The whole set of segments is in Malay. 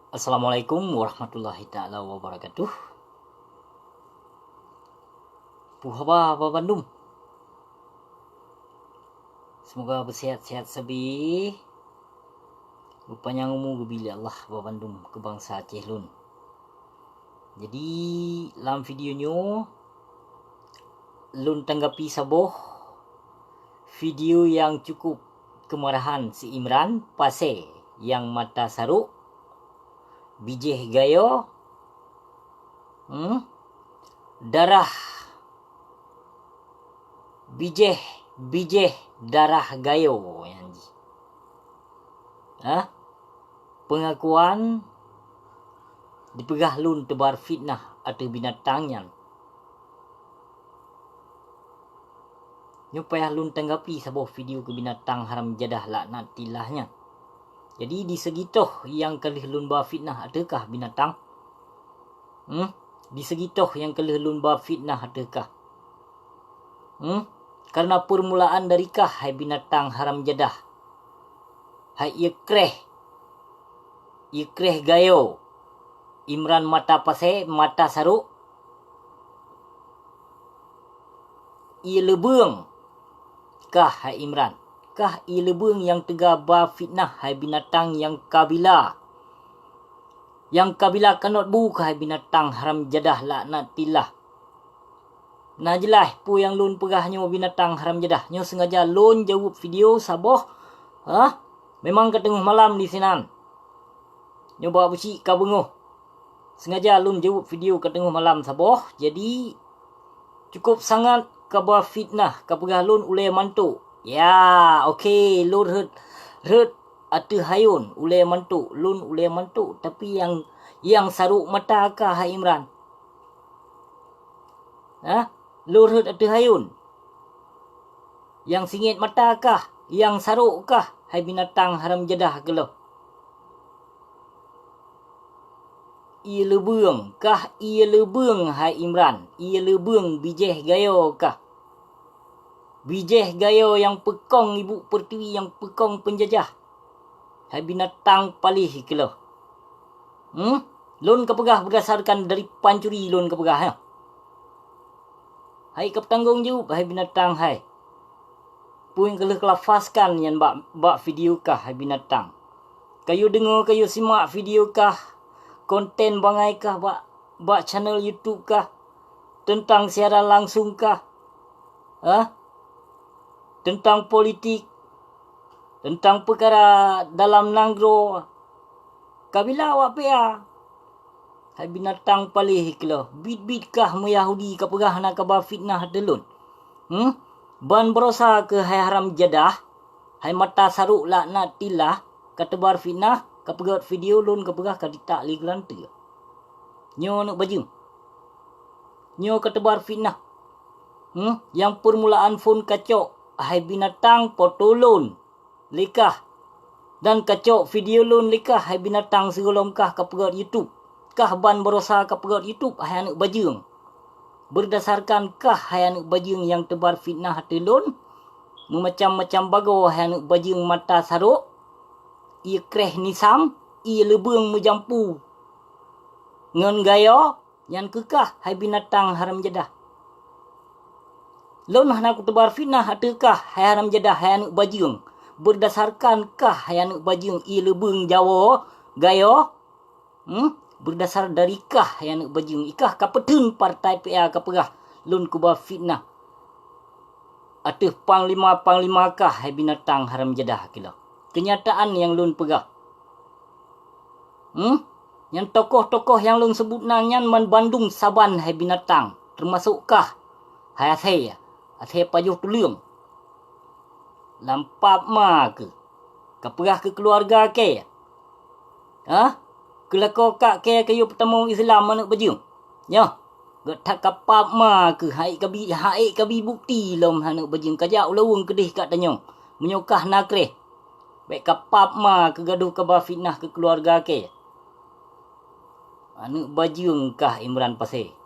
Assalamualaikum warahmatullahi taala wabarakatuh. Puhaba apa Bandung. Semoga bersihat-sihat sabi. Berpanjang umur bila Allah ba Bandung ke bangsa Aceh Lun. Jadi dalam videonya Lun tanggapi saboh video yang cukup kemarahan si Imran Pase yang mata saruk bijih gayo darah bijih darah gayo yang pengakuan dipegah Lun tebar fitnah atau binatangnya. Nyupaya Lun tanggapi sebuah video ke binatang haram jadah laknat tilahnya. Jadi di segitoh yang kalih Lun ba fitnah adakah binatang? Di segitoh yang kalih Lun ba fitnah adakah? Karena permulaan darikah hai binatang haram jadah? Hai ikreh gayo. Imran mata pase, mata saruk. Ia lebung kah hai Imran? Kah ia lebung yang tega ba fitnah hai binatang yang kabila? Yang kabila kanot bu hai binatang haram jadah laknat tilah. Nah jelas pu yang Lun pegahnya binatang haram jadah. Nyo sengaja Lun jawab video saboh. Memang ke tengah malam di sinan. Nyo bawa busi ka bengoh. Sengaja Lun jawab video ke tengah malam saboh. Jadi cukup sangat kabar fitnah kapegah Lun ulai mantuk. Ya, okey, Lun red atu hayun ulai mantuk. Lun ulai mantuk tapi yang saruk mata kah hai Imran? Lun red atu hayun. Yang singit mata kah? Yang saruk kah? Hai binatang haram jadah geloh. Ia lebung kah? Ia lebung hai Imran. Ia lebung bijih gayo kah? Bijih gayo yang pekong ibu pertiwi, yang pekong penjajah. Hai binatang palih geloh. Lun kepegah berdasarkan dari pancuri Lun kepegah. Hai keptanggung jawab hai binatang hai. Puing kelih kelafaskan yang bak video kah hai binatang. Kayu dengar, kayu simak video kah? Konten bangai kah bak channel YouTube kah? Tentang siaran langsung kah? Tentang politik, tentang perkara dalam nanggro. Kabila awak pia? Hai binatang palih kelah. Bit kah mu Yahudi kapegah nak kabar fitnah delun. Ban berosa ke hai haram jadah. Hai mata saruk laknat tilah. Katebar fitnah. Kapegah video Lun kapegah kadita li gelanta. Nyo nak baju. Nyo katebar fitnah. Yang permulaan phone kacok. Hai binatang foto Lun. Lekah. Dan kacok video Lun lekah. Hai binatang segolom kah kapegah YouTube. Kah ban berosa kapegah YouTube. Hai anak bajung. Berdasarkan kah hai anak bajung yang tebar fitnah hati Lun. Memacam-macam bago hai anak bajung mata saruk. Ia kreh nisam. Ia lebung mejampu. Ngen gayo. Yang kekah hai binatang haram jadah. Lun nak tebar fitnah adakah hai haram jadah hai anak bajung. Berdasarkan kah hai anak bajung ia lebung Jawa gayo. Berdasar dari kah hai anak bajung. Ikah kapetun partai PA kapegah Lun kubar fitnah. Atuh panglima kah hai binatang haram jadah kilo. Kenyataan yang Lun pegah. Yang tokoh-tokoh yang Lun sebut nanyan man Bandung Saban hai binatang. Termasuk kah hai Aceh pajuh tuliung. Lampap ma ke? Kapegah ke keluarga ke? Kelako kak ke kayu pertama Islam mana baju? Ya. Tak kapap ma ke hai kabi bukti lom hanak baju kajak ulawung kedih kat tanyong. Menyokah nakreh. Baik kapap ma ke gaduh kabar fitnah ke keluarga ke? Anak baju kah Imran Pase?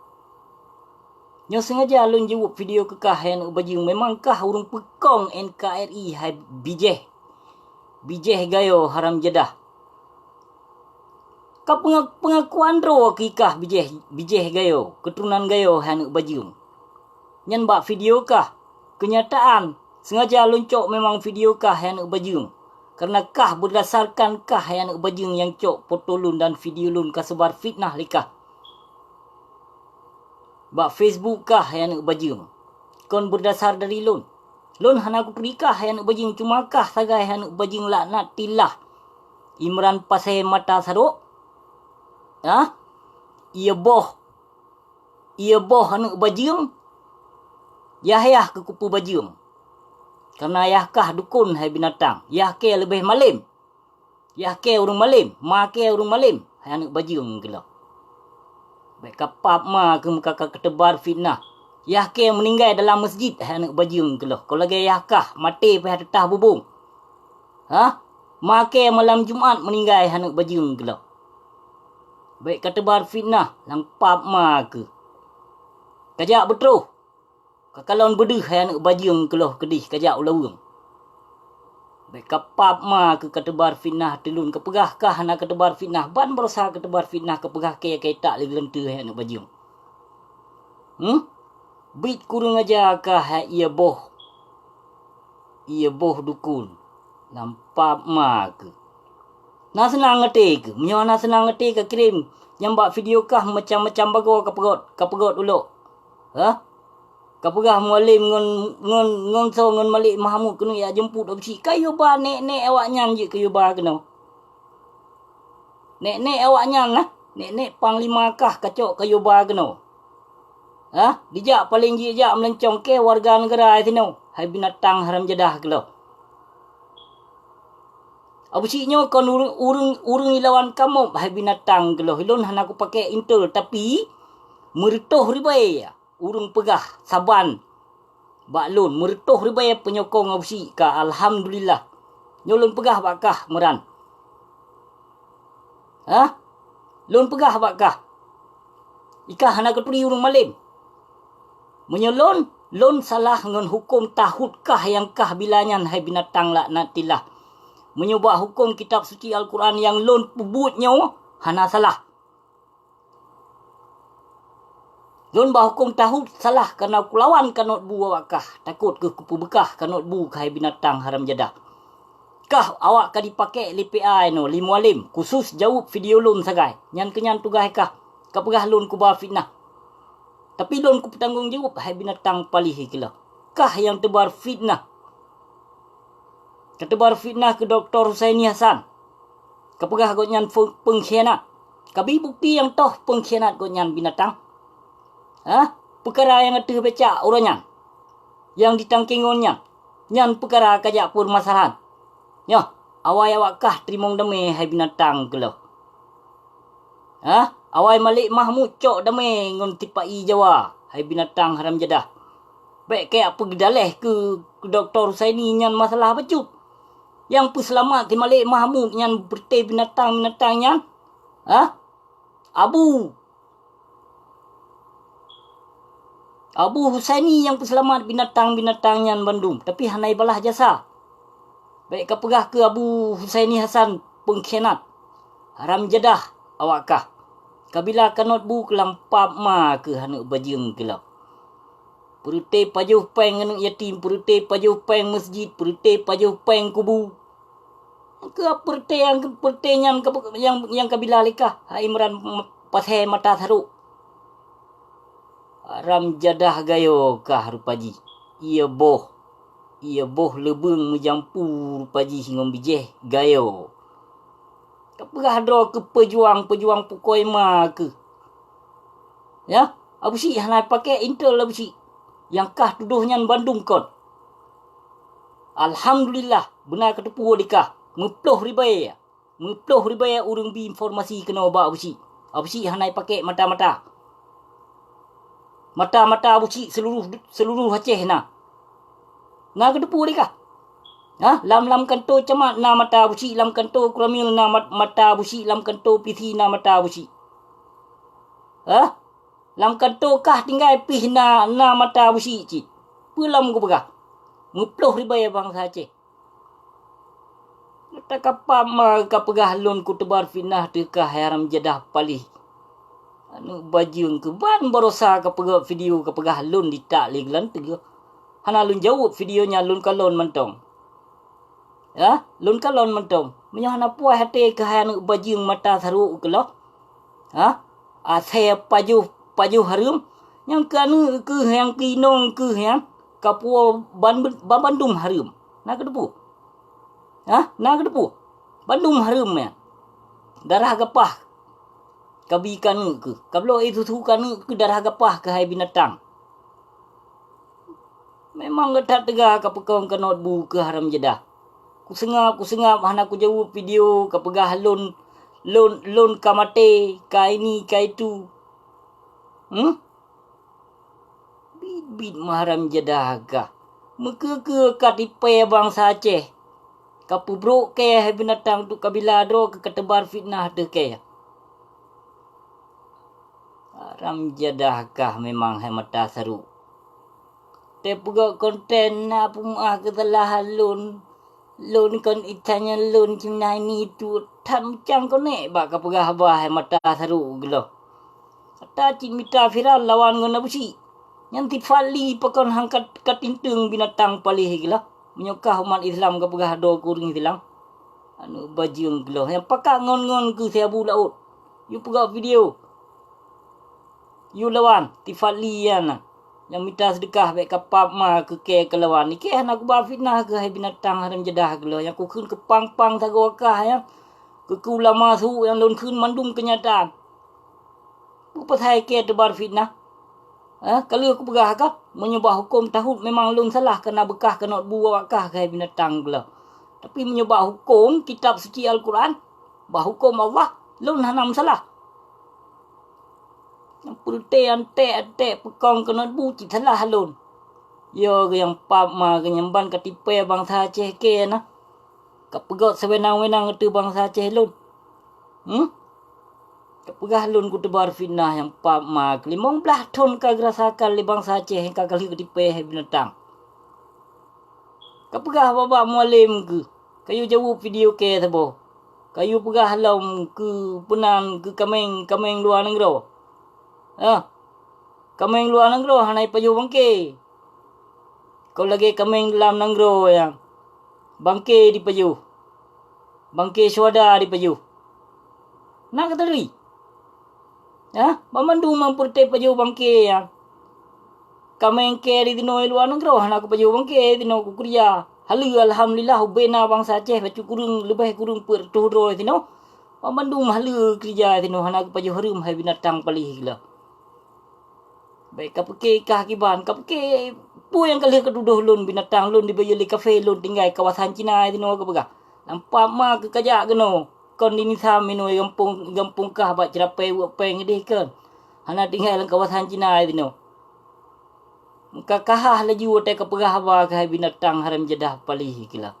Nyo sengaja Lun jawab video kekah yang baju memangkah urung pekong NKRI hai bijih gayo haram jadah. Kau pengakuan ro kikah bijeh gayo, keturunan gayo hanuk bajung. Nyan bak video kah? Kenyataan sengaja loncok memang video kah hanuk bajung. Karena kah berdasarkan kah hanuk bajung yang cok foto lun dan video lun kasebar fitnah likah. Bak Facebook kah hanuk bajung. Kon berdasar dari lun. Lun hana ku perikah hanuk bajung cuma kah sagai hanuk bajung laknat tilah. Imran pasai mata saruk. Ha? Ia boh hanuk bajung. Yah ke kupu bajung. Karena yah kah dukun hai binatang. Yah ke lebih malim. Yah ke urung malim. Ma ke urung malim. Hai hanuk bajung gelo. Baik kapap ma ke muka ketebar fitnah. Yah ke meninggal dalam masjid. Hai hanuk bajung gelo. Kalau lagi yah kah mati pihak tetah bubung. Ha? Ma ke malam Jumaat meninggal hai hanuk bajung gelo. Baik ketebar fitnah. Lampap ma ke. Kajak betul. Kakalon bedeh hai anak bajung keloh kedih kajak ulawung. Baik kapap ma ke ketebar fitnah telun kepegah kah nak ketebar fitnah ban berusaha ketebar fitnah kepegah ke tak lagi lentu hai anak bajung. Bit kurang aja kah hai ia boh dukun. Lampap ma ke. Na senang ngerti ke? Menyo na senang ngerti ke kirim nyambak video kah macam-macam bago kapegot ulok. Ha? Kapegah mualim ngon so ngon Malik Mahmud kena ya jemput opsi. Kayu ba nek awak nyan je kayu ba kena. Nek awak nyan lah. Nek panglima kah kacok kayu ba kena. Ha? Dijak paling jijak melencong ke warga negara sino. Hai binatang haram jadah kelo. Abusiknya kon urung ilawan kamu hai binatang kelo. Hilon hana aku pakai intel tapi meretoh ribai ya. Urung pegah saban baklun meretoh ribai penyokong abusi ka alhamdulillah nyolun pegah bakah meran. Ha? Lun pegah bakah ikah hana keturi urung malim menyolon lon salah ngon hukum tahud kah yang kah bilanyan hai binatang laknatillah menyubah hukum kitab suci Al-Quran yang lon pebutnya hana salah. Lun bah hukum tahu salah kerana kulawan kanot bu awak kah. Takut ke kupu bekah kanot bu kahai binatang haram jadah. Kah awak kah dipakai LPI no limualim. Khusus jawab video lun sagai. Nyan kenyan tugas kah. Kapegah lun kubah fitnah. Tapi lun ku bertanggung jawab hai binatang palih kila. Kah yang tebar fitnah. Ketebar fitnah ke Dr. Husaini Hasan. Kapegah kot nyan pengkhianat. Kabi bukti yang toh pengkhianat kot nyan binatang. Ha? Perkara yang ada becak orangnya. Yang ditangkingonnya. Nyan perkara kajak pun masalahan. Ya, awak kah terimong damai hai binatang kelo. Ha? Awai Malik Mahmud cok damai ngon tipai Jawa. Hai binatang haram jadah. Baik kayak apa gedaleh ke Dr. Husaini nyan masalah becut. Yang peselamat ke Malik Mahmud nyan berteh binatang-binatang nyan. Ha? Abu Husaini yang peselamat binatang-binatang yang Bandung. Tapi hanai balah jasa. Baik kapegah ke Abu Husaini Hasan pengkhianat. Haram jadah awak kah. Kabila kanot bu kelampap ma ke hanuk bajung kelau. Perute pajuh peng hanuk yatim. Perute pajuh peng masjid. Perute pajuh peng kubu. Ke perute yang kabila likah. Ha Imran pasai mata saruk. Haram jadah gayo kah rupaji. Ia boh lebeng menjampu rupaji hingga bijeh gayo. Kapegah dro ke pejuang pukoi ma ke. Ya, abusi hana pakai intel abusi. Yang kah tuduhnya Bandung kon. Alhamdulillah benar ketepu dikah. Meploh ribai urung bi informasi kena ba abusi. Abusi hana pakai mata-mata. Mata-mata abusi seluruh Aceh na. Na kedepu dikah? Ha? Lam kanto camat na mata abusi. Lam kanto kuramil na mata abusi. Lam kanto PC na mata abusi. Ha? Lam kanto kah tinggal pih na mata abusi cik. Pulam ku begah. Ngeploh ribai bangsa Aceh. Tak apa ma ka pegah lon ku tebar fitnah dekah haram jadah palih. Anu bajung ke ban berosa ka pegah video ka pegah lon ditak liglan tege. Hana lun jawab videonya lun kalon mentong. Ya, lun kalon mentong. Menyo hana puas hati ke anu bajung mata saru ke lo. Ha? Saya paju harum yang kanu ke yang kinong ke yang kapu Bandung harum. Nak kedepu. Ha? Nak kedepu. Bandung harum ya. Darah gapah. Kabi kanu ke. Kablo itu tu kanu ke darah gapah ke hai binatang. Memang getat tegah ka pekong kanot bu ke haram jedah. Ku sengap hana ku jawab video ka pegah lon ka mate ka ini ka itu. Bit maharam jedah ka. Meke ka tipe bangsa Aceh. Kapu bro ke binatang tu kabila dro ke ketebar fitnah de ke. Haram jedah kah memang hai mata seru. Te puga konten na pumah ke telah lon kon itanya lon cimna ini tu tan macam ko ne ba ka pegah bah hai mata seru gelo. Kata cik mita viral lawan ngona busi. Yang tifali pakon hangkat katintung binatang palih gelo. Menyokah umat Islam ke pegah do kuring Islam. Anu bajung gelo. Yang pakak ngon ke siabu laut. You pegah video. You lawan tifali yana. Yang minta sedekah baik kapap ma ke lawan ni. Ke nak ba fitnah ke hai binatang haram jedah gelo. Yang ku kun ke pang tagawakah ya. Ke ulama su yang lon kun mandum kenyataan. Apa saya ke tebar fitnah? Kalau aku pegah kah menyembah hukum tahun memang lon salah kena bekah kena buah kah kai binatang gelo. Tapi menyembah hukum kitab suci Al-Quran, bah hukum Allah lon hanam salah. Yang pulte ante pekong kena bu cik salah lon. Yo yang pap ma kenyamban katipe bangsa Aceh ke na. Kapegot sewenang-wenang itu bangsa Aceh lon. Kapegah lun ku tebar fitnah yang pap ma 15 ton ka gerasakan li bangsa Aceh yang kali ketipe binatang. Kapegah baba mualim ke. Kayu jawab video ke sabo. Kayu pegah lom ke penan ke kameng luar negara. Kameng luar negara hanai paju bangke. Kau lagi kameng dalam negara yang bangke di paju. Bangke syuhada di paju. Nak kata diri. Bamandu mampurte paju bangke yang kameng ke di tino luar negara hana ku paju bangke tino ku kerja. Halu alhamdulillah ubena bangsa Aceh bacu kurung lebih kurung per tuhro tino. Bamandu halu kerja tino hana ku paju harum hai binatang palih gila. Baik kapake kakiban kapake pu yang kali keduduh lun binatang lun di bayuli kafe lun tinggal kawasan Cina tino ke pegah. Nampak ma ke kajak geno. Kon ini sama ni gampung kah buat cerapai buat peng deh kan. Hana tinggal dalam kawasan Cina itu no. Muka kahah laju otak kepegah ba kai binatang haram jedah palih kila.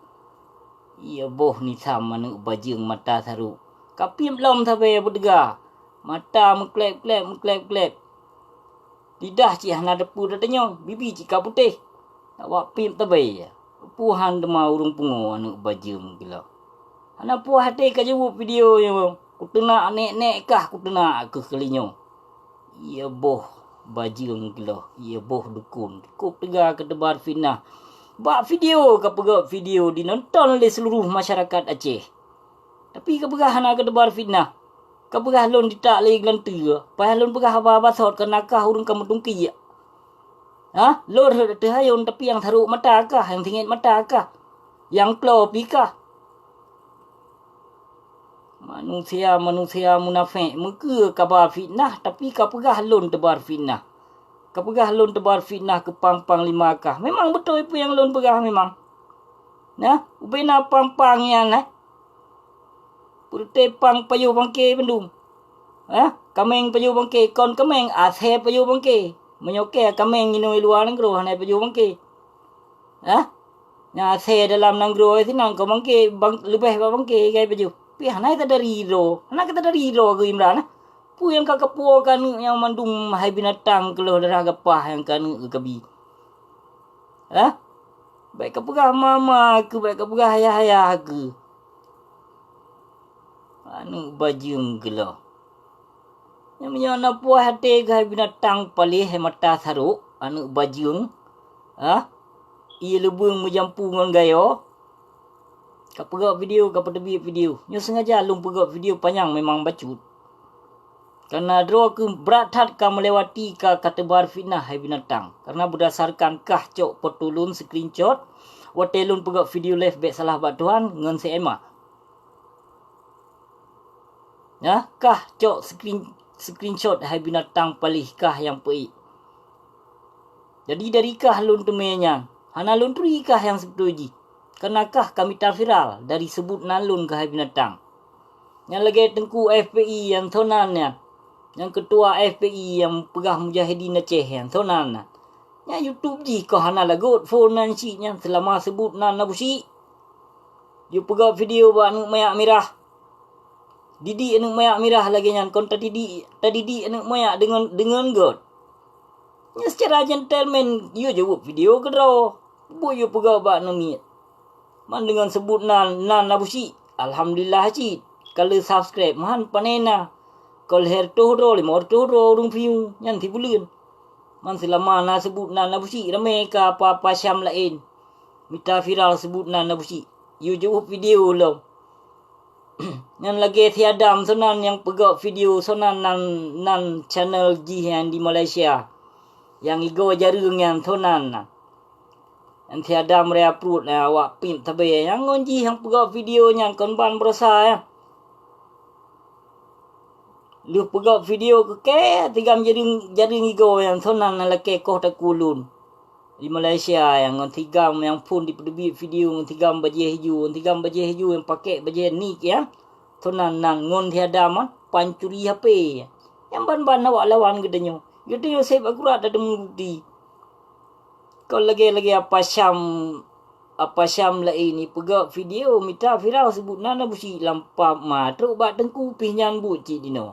Iya boh ni sama nu bajing mata saru. Kapim lom sampai berdega. Mata mengklep. Lidah cik hana depu datanya. Bibi cik putih. Awak pim tabai ya. Puhan dema urung pungo anu bajing kila. Anak puas hati ka jawab video yang ku tena nek kah ku tena ke kelinyo. Ia boh bajing gelo, ia boh dukun. Ku tega ke tebar fitnah. Ba video ka pegak video dinonton oleh seluruh masyarakat Aceh. Tapi ka pegah hana ke tebar fitnah. Ka pegah lon ditak lagi gelantu. Payah lon pegah apa sot kena kah urung kamu tungki ya. Lor terhayun tapi yang tharuk mata kah, yang tingit mata kah, yang klopi kah. Manusia munafik muka kabar fitnah tapi kapegah lon tebar fitnah. Kapegah lon tebar fitnah ke pang 5 kah. Memang betul apa yang lon pegah memang. Ubena pang yang Purte pang payu bangke pendum. Kameng payu bangke kon kameng ashe payu bangke. Menyoke kameng inoi luar negara hanai payu bangke. Nya ashe dalam negara sinang ko bangke lebih bangke kai payu. Hana kita dari ro ke Imran. Pu yang kakapu kan yang mandum hai binatang keluh darah gapah yang kan kebi. Baik kapegah mama ke baik kapegah ayah ke. anu bajung gelo. Yang menyana puas hati gai binatang palih mata saruk anu bajung. Ia lebung menjampu ngon gayo. Kau pegak video, kau tebi video. Nyo sengaja lung pegak video panjang memang bacut. Karena draw ke berat hat kau melewati ka katebar fitnah hai binatang. Karena berdasarkan kah cok potulun screenshot. Watelun pegak video live baik salah bak Tuhan ngon si Emma. Ya, kah cok screenshot hai binatang palih kah yang peik. Jadi dari kah lun temenya. Hana lun turi kah yang sebetuji. Kenakah kami tak viral dari sebut nalun ke hai binatang. Yang lagi tengku FPI yang tonannya. Yang ketua FPI yang pegah Mujahidin Aceh yang tonannya. Yang YouTube ji kau hana lagut phone nan ciknya selama sebut nan nabusi. Dia pegah video buat anak mayak merah. Didik anak mayak merah lagi yang konta didik anak mayak dengan god. Ya secara gentleman you jawab video ke draw. Bu you pegah buat nami. Man dengan sebut nan nabusi. Alhamdulillah cik. Kalau subscribe man panena. Kalau herto ro lima orto ro urung view yang tibulian. Man selama na sebut nan nabusi ramai ka apa-apa syam lain. Mita viral sebut nan nabusi. You jawab video lo. Yang lagi tiadam sonan yang pegak video sonan nan channel jihan di Malaysia. Yang igo jarung yang sonan. Yang tiadam re-upload awak pimp tabe yang ngonji yang pegak video yang konban berosa ya. Lu pegak video ke tigam jaring igo yang sonan laki koh takulun. Di Malaysia yang tigam yang pun di video tigam bajih hiju yang pakai bajih nik ya. Sonan nan ngon tiadam pancuri HP. Yang ban-ban awak lawan gedanyo. Gedanyo save akurat ada mengudi. Kalau lagi apa syam lah ini pegak video mita viral sebut nana busi lampap teruk bak tengku pinyan buci dino.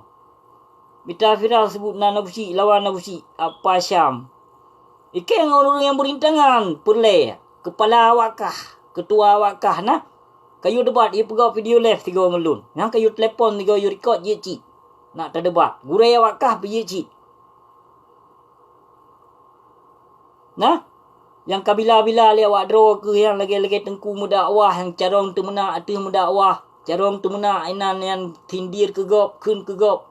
Mita viral sebut nana busi lawan busi apa syam. Ikan orang yang berintangan perle kepala awakah ketua awakah nah. Kayu debat ia pegak video live 3 melun. Nah kayu telefon 3 you record je cik. Nak tak debat. Gurai awakah pergi cik. Nah yang kabila-bila li awak draw ke yang lagi-lagi tengku mendakwah yang carong temena atu mendakwah carong temena inan yang tindir ke gop kun ke gop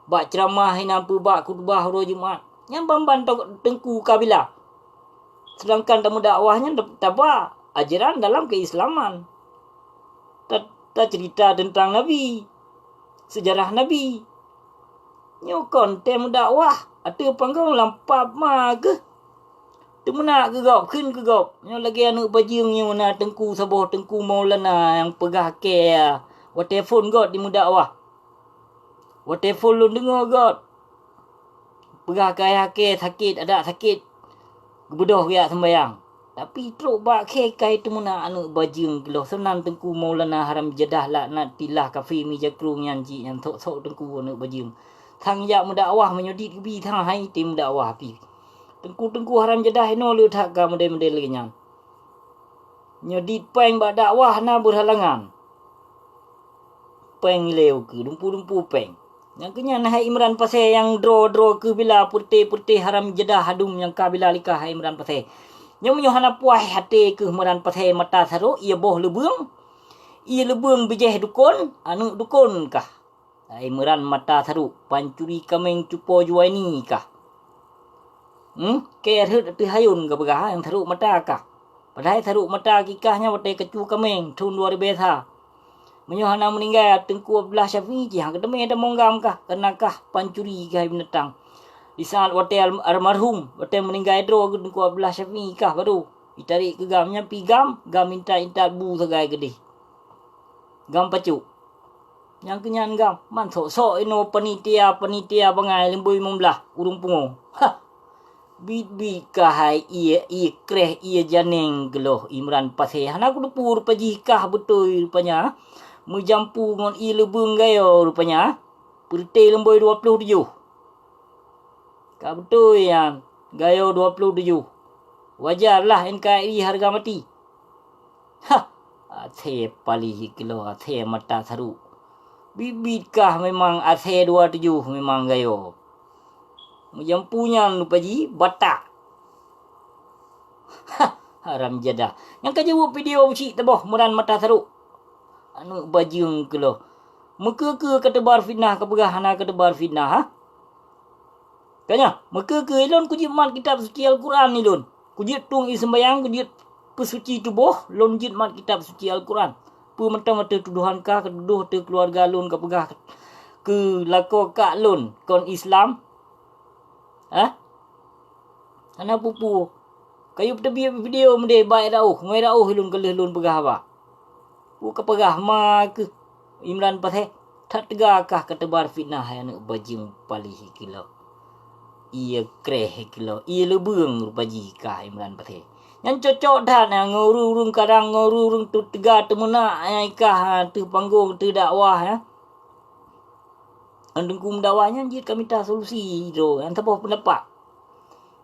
bak ceramah inan pu bak khutbah hari Jumaat yang bamban tengku kabila sedangkan tamu dakwahnya taba ajaran dalam keislaman tak cerita tentang nabi sejarah nabi nyo konten dakwah atu panggung lampap mah ke temena ke gop kun ke gop yang lagi anu bajing yang mana tengku saboh tengku Maulana yang pegah ke wa telefon god di mudakwah wa telefon lu dengar god pegah kaya ke sakit ada sakit gebedoh ya sembayang tapi teruk bak ke kai temena anu bajing geloh senan tengku Maulana Haram Jeddah laknat tilah kafi mi jakrung yang ji yang sok tengku anu bajing thang ya mudakwah menyodit bi thang hai tim dakwah pi Tengku Haram Jeddah ino lu tak ka model-model lagi nyang. Nyodit peng bak dakwah na berhalangan. Peng leu ke dumpu peng. Yang kenya nah Imran Pasai yang draw ke bila putih Haram Jeddah hadum yang kabila likah Imran Pasai. Yang menyohana puas hati ke Imran Pasai mata saruk ia boh lebung. Ia lebung bejeh dukun, anu dukun kah? Imran mata saruk pancuri kameng cupo juaini kah? Kaya tu hayun ke begah yang teruk mata kah. Padahal teruk mata kikahnya watai kecu kameng tahun 2000 menyohana meninggal tengku Abdullah Syafi'i hang ketemu ada monggam kah kenakah pancuri kah binatang. Di saat watai almarhum watai meninggal dro tengku Abdullah Syafi'i kah baru ditarik ke gamnya pi gam minta bu segai gede. Gam pacu. Yang kenyan gam man sok ino panitia bangai lembui membelah urung pungo. Bit kahai ia kreh ia janeng geloh Imran Pasai. Hana aku dupur pajikah betul rupanya. Menjampu ngon ia lebung gayo rupanya. Perti lemboi 27. Kak betul yang gayo 27. Wajarlah NKRI harga mati. Athe palih geloh athe mata saru. Bibit kah memang AC27 memang gayo. Macam punya lupa ji batak. Haram jadah. Yang kerja buat video ucik teboh meran mata saruk. Anu bajung ke lo. Muka ke ketebar fitnah ke pegah hana ketebar fitnah ha? Kanya, muka ke ilon kujit mat kitab suci Al-Quran ni lon. Kujit tung sembayang kujit pesuci tubuh lon jit mat kitab suci Al-Quran. Pu mentang ada tuduhan ka keduduh te keluarga lon ke pegah ke lako kak lon kon Islam. Ha? Hana pupu. Kayu tebi video mende baik rauh, ngai rauh lun keleh lun pegah ba. Pu ke pegah ma ke Imran Pathe tak tegakah ketebar fitnah yang nak bajing palih kilo. Ia kreh kilo, ia lebeng rupa jika Imran Pathe. Yang cocok dah yang ngurung kadang ngurung tu tegak tu mena yang ikah tu panggung tu dakwah ya. Andengkum dakwahnya jit kami tak solusi tu. Yang tahu pendapat.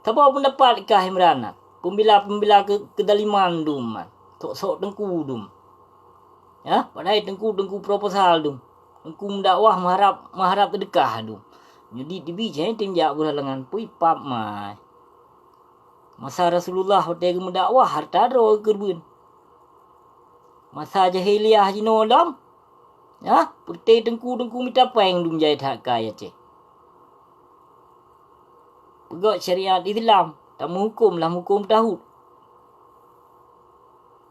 Tahu pendapat ikah Imran. Pembila kedaliman dum. Sok tengku dum. Ya, padahal tengku proposal dum. Tengku dakwah mengharap terdekah dum. Jadi dibijai tim jak berhalangan pui pap mai. Masa Rasulullah hotel mendakwah harta ro kerbun. Masa jahiliyah jino dam. Ya, putih tengku minta peng dum jai tak kaya ceh. Pegot syariat Islam, tak menghukum lah hukum tahud.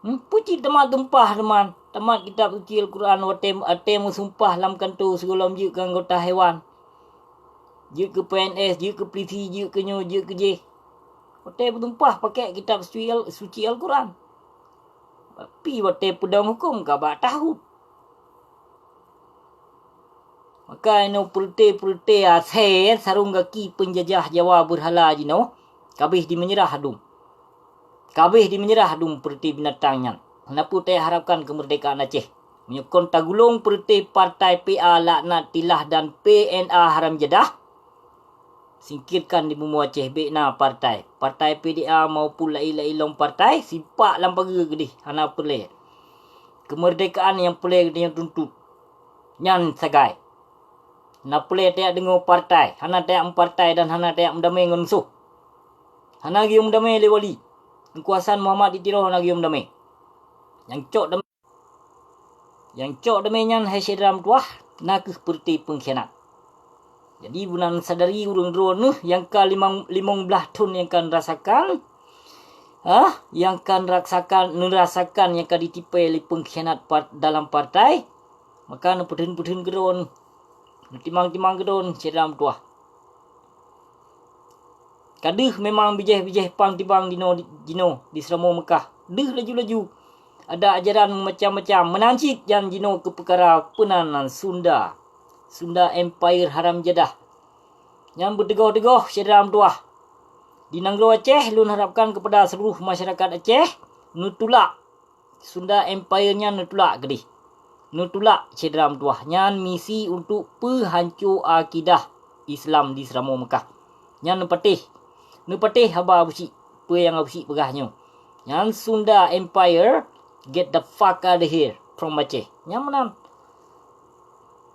Puji temat tumpah teman. Temat kitab suci Al-Quran watem sumpah lam kantu segala je ke anggota hewan. Je ke PNS, je ke polisi, je ke nyo, je ke je. Watem tumpah pakai kitab suci Al-Quran. Tapi watem pedang hukum ka ba tahud. Maka ino pulte ase sarung kaki penjajah Jawa berhala jino. Kabih di menyerah dum. Kabih di menyerah dum perti binatangnya. Kenapa saya harapkan kemerdekaan Aceh? Menyokong tagulung perti partai PA laknat tilah dan PNA haram jadah. Singkirkan di bumi Aceh bekna partai. Partai PDA maupun lai-lai long partai. Simpak lampaga gedih. Hana pelai. Kemerdekaan yang pelai yang tuntut. Nyan sagai. Hana pelai tiap dengar partai. Hana tiap partai dan hana tiap mendamai dengan musuh. Hana gium damai lewali. Kekuasaan Muhammad ditiroh hana gium damai. Yang cok damai nyan hai syedram tuah. Nak seperti pengkhianat. Jadi bulan sadari urang drone yang ke 15 tahun yang kan rasakan. Yang kan merasakan yang kan ditipai oleh pengkhianat dalam partai. Maka na pedun-pedun gedon. Timang-timang gedon syedram tuah. Kadih memang bijih-bijih pang tibang dino di Seramo Mekah. Dih laju-laju. Ada ajaran macam-macam menancik yang jino ke perkara penanan Sunda. Sunda Empire haram jadah. Yang berdegoh-degoh syedram tuah. Di Nanggro Aceh, lun harapkan kepada seluruh masyarakat Aceh. Nutulak. Sunda Empire-nya nutulak gedih. Nutulak syedram tuah. Yang misi untuk penghancur akidah Islam di Seramo Mekah. Yang nepatih haba busi. Apa yang busi pegahnya. Yang Sunda Empire, get the fuck out of here from Aceh. Yang menang.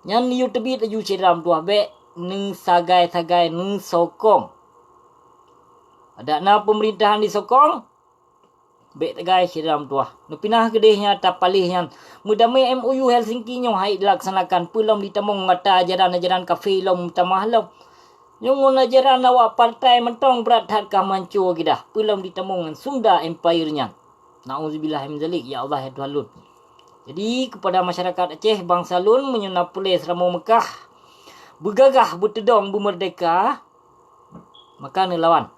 Yang liu tebit laju syedram tuah. Bek ni sagai-sagai ni sokong. Ada na pemerintahan disokong. Bek tegai syedram tuah. Nupinah gedehnya tapalihnya. Mudamai MOU Helsinki nyo hai dilaksanakan. Pelom ditemung mata ajaran-ajaran kafe lom tamah lom. Yung ajaran awak partai mentong berat hadkah mancur kita. Pelom ditemung Sunda Empire-nya. Na'udzubillah min zalik. Ya Allah ya Tuhan lun. Jadi kepada masyarakat Aceh, bangsa lun menyunap pulih Seramo Mekah. Bergagah bertedong bermerdeka. Maka nelawan.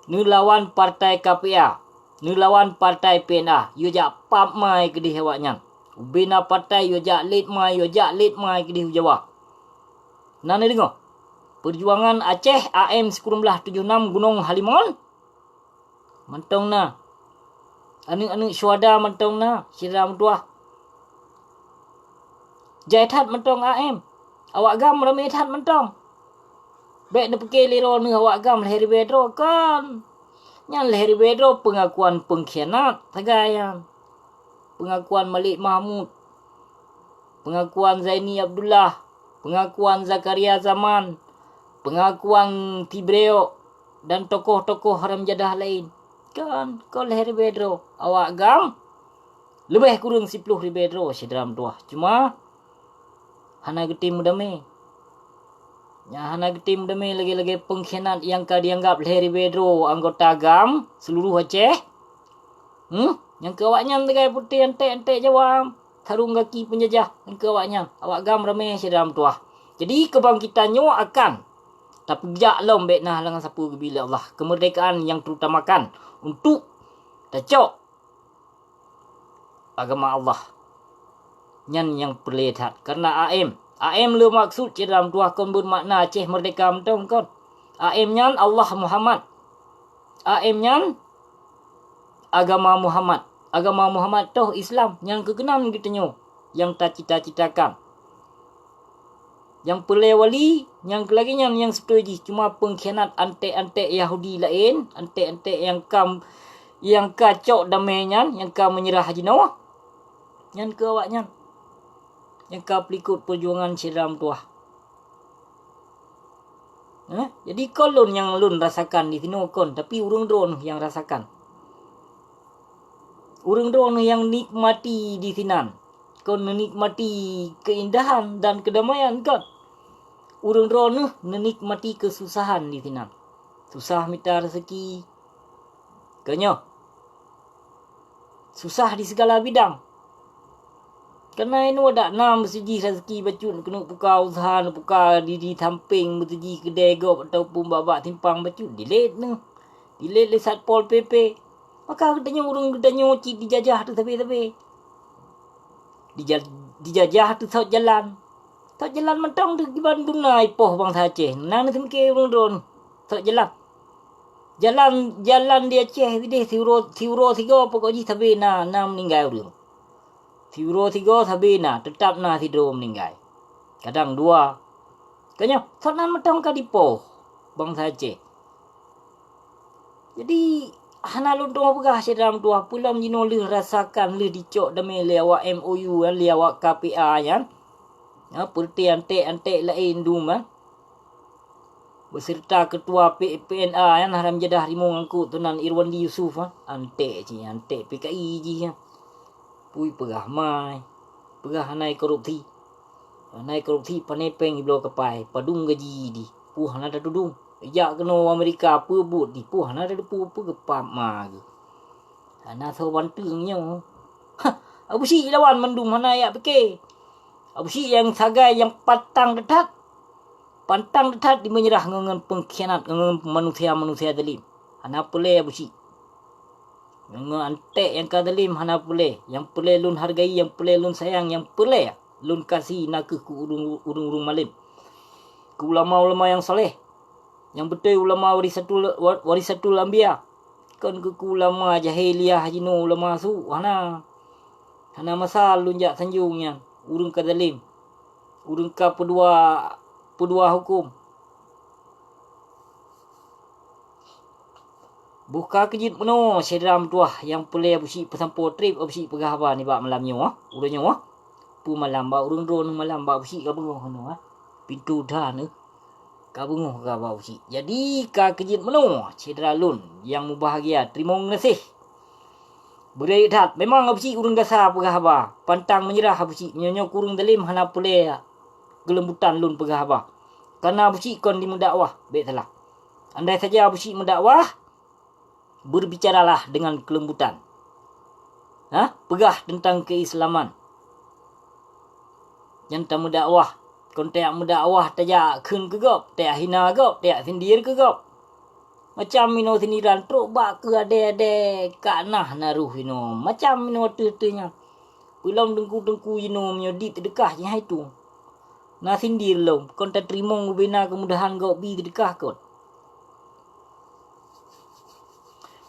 Nelawan partai KPA. Nelawan partai PNA. Yo jak pap mai kedih awaknya. Ubina partai yo jak late mai kedih Jawa. Nana dengar? Perjuangan Aceh AM 1976 Gunung Halimun. Mentong na. Anak-anak syuhada mentong na. Syedram tuah. Jaitat mentong AM. Awak gam ramai tat mentong. Baik na pakai lero ni awak gam lahir bedro kan. Yang lahir bedro pengakuan pengkhianat. Tagayan. Pengakuan Malik Mahmud. pengakuan Zaini Abdullah, pengakuan Zakaria Zaman, pengakuan Tibreo dan tokoh-tokoh haramjadah lain. Kan kau leher bedro, awak gam lebih kurang 10 bedro sedram tuah. Cuma hana getim dame. Ya hana getim dame lagi-lagi pengkhianat yang kau dianggap leher bedro anggota gam seluruh Aceh. Yang kawaknya tegai putih ente-ente jawam. Tarung kaki penjajah yang kawaknya. Awak gam ramai sedram tuah. Jadi kebangkitannya akan tapi jak lom bet nah dengan sapu bila Allah. Kemerdekaan yang terutamakan untuk tacok agama Allah. Nyan yang perlihat karena AM le maksud dalam tuah kon bermakna Aceh merdeka mentong kon. AM nyan Allah Muhammad. AM nyan agama Muhammad. Agama Muhammad toh Islam yang kegenam kita nyo yang tak cita-citakan. Yang pelewali, yang kelaginya yang setuju cuma pengkhianat antek-antek Yahudi lain, antek-antek yang kacau damainya, yang kau menyerah haji Nawah, yang ke awaknya, yang kau pelikut perjuangan siram tuah. Jadi kolon yang lun rasakan di sini kon, tapi urung drone yang rasakan. Urung drone yang nikmati di sinan, kon menikmati keindahan dan kedamaian kon. Urang drone menikmati kesusahan di sini. Susah minta rezeki. Kenyo. Susah di segala bidang. Karena ini ada 6 segi rezeki bacun. Kena buka usaha, buka diri samping, bertuji kedai gop ataupun babak timpang bacun. Delete ni. Delete le Satpol PP. Maka katanya urang katanya cik dijajah tu tapi. Dijajah tu saut jalan. Tak jalan mentang tu di Bandung na ipoh bangsa Aceh. Nang semke urang drone. Tak jalan. Jalan di Aceh dia siuro 3 pokok ji sabe na meninggal urang. Siuro 3 sabe na tetap na sidro meninggal. Kadang 2. Kanya tak nan mentang ka dipoh bangsa Aceh. Jadi hana lontong pegah sedam tuah pulam jino le rasakan le dicok dame le awak MOU le awak KPA yan. Perti antek-antek lain duma. Beserta ketua PNA yang haramjadah Rimau Ngangkut Tunan Irwandi Yusuf. Antek PKI je. Pui pegah mai. Pegah hanai korupsi. Hanai korupsi panepeng iblo kepai. Padung gaji di. Puh hana ada dudung. Jak kena Amerika pebut di. Puh hana ada pu gepap ma ge. Hana so bantungnya. Abu si lawan mendum hana ya fikir. Abu si yang sagai yang pantang detat di menyerah dengan pengkhianat dengan manusia zalim. Hana boleh abu si. Dengan antek yang kadalim hana boleh. Yang boleh lun hargai, yang boleh lun sayang, yang boleh lun kasih nakeh ku urung malim. Ku ulama-ulama yang soleh. Yang betul ulama warisatul anbiya. Kan ku ulama jahiliyah jino ulama su hana masal lun jak sanjungnya. Urung kadalim. Urung ka pedua hukum. Buka kejit penuh sedram tuah yang pelai bersih pesampo trip bersih pegah apa ni bak malamnya urangnya pu malam bak urung drone malam bak bersih ka bengoh no pintu dah ni ka bengoh ka bak bersih. Jadi ka kejit penuh sedra lun yang bahagia terima kasih. Berehat memang bersih urang gasa pegah apa pantang menyerah bersih nyonya kurung dalim hana pelai gelembutan lun pegah apa. Karena bersih kon di mendakwah baik salah. Andai saja bersih mendakwah berbicaralah dengan kelembutan. Pegah tentang keislaman. Yang tak mendakwah. Kon tak mendakwah tajak kun ke gop, tak hina gop, tak sindir ke gop. Macam mino sindiran truk bak ke ade-ade kak nah naruh ino. Macam mino tu-tunya. Pulang dengku-dengku ino menyodit sedekah je itu. Nah sindir lom. Kon tak terima bina kemudahan gop bi sedekah kot.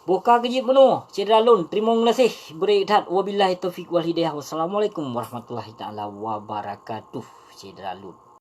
Buka kejip penuh. Cedera lun. Terima kasih. Berehat. Wabillahi taufiq wal hidayah. Wassalamualaikum warahmatullahi ta'ala wabarakatuh. Cedera lun.